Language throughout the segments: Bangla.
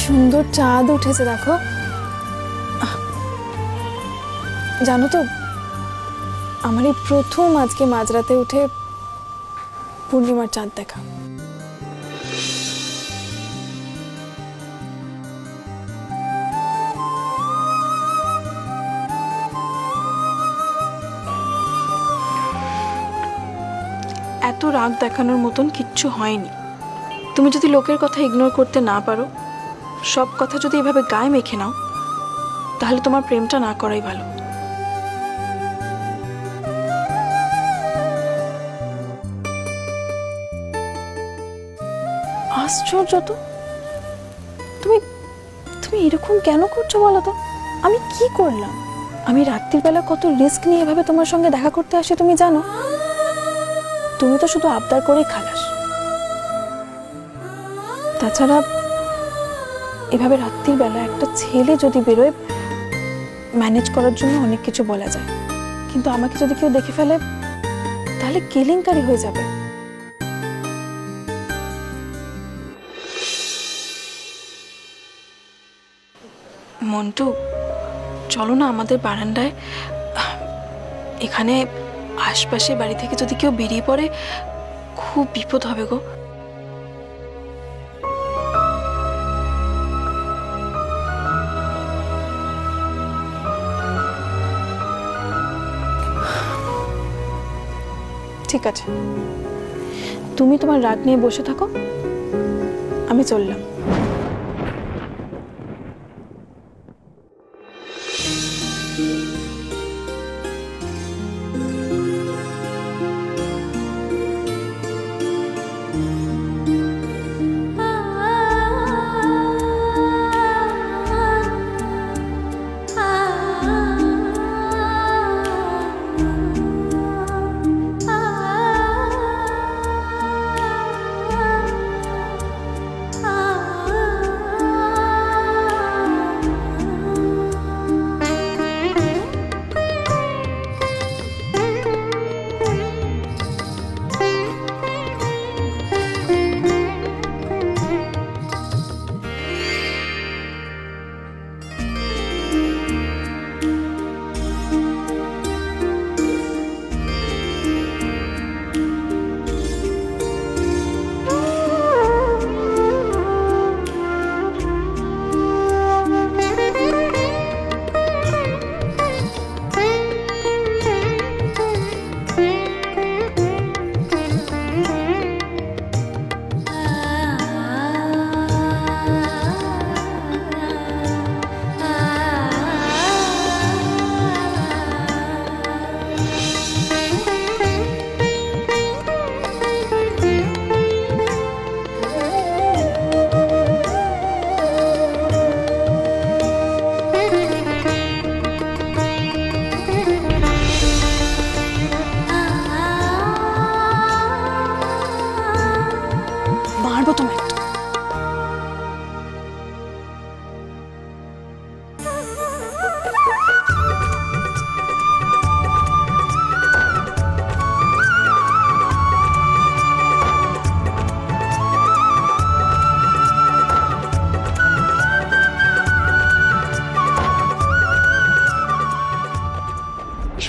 সুন্দর চাঁদ উঠেছে দেখো। জানো তো আমার এই প্রথম আজকে মাঝরাতে উঠে পূর্ণিমার চাঁদ দেখা। এত রাগ দেখানোর মতন কিচ্ছু হয়নি। তুমি যদি লোকের কথা ইগনোর করতে না পারো, সব কথা যদি এভাবে গায়ে মেখে নাও, তাহলে তোমার প্রেমটা না করাই ভালো। আশ্চর্য তো, তুমি তুমি এরকম কেন করছো বলো তো? আমি কি করলাম? আমি রাত্রির বেলা কত রিস্ক নিয়ে এভাবে তোমার সঙ্গে দেখা করতে আসি তুমি জানো? তুমি তো শুধু আবদার করেই খালাস। তাছাড়া এভাবে রাত্রির বেলা একটা ছেলে যদি বেরোয়, ম্যানেজ করার জন্য অনেক কিছু বলা যায়, কিন্তু আমাকে যদি কেউ দেখে ফেলে তাহলে কেলেঙ্কারি হয়ে যাবে। মন্টু, চলো না আমাদের বারান্দায়। এখানে আশপাশে বাড়ি থেকে যদি কেউ বেরিয়ে পড়ে খুব বিপদ হবে গো। ঠিক আছে, তুমি তোমার রাগ নিয়ে বসে থাকো, আমি চললাম।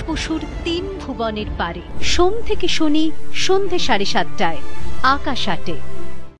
বসুর 3 ভুবনের পারে, সোম থেকে শনি সন্ধে 7:30টায় আকাশ আটে।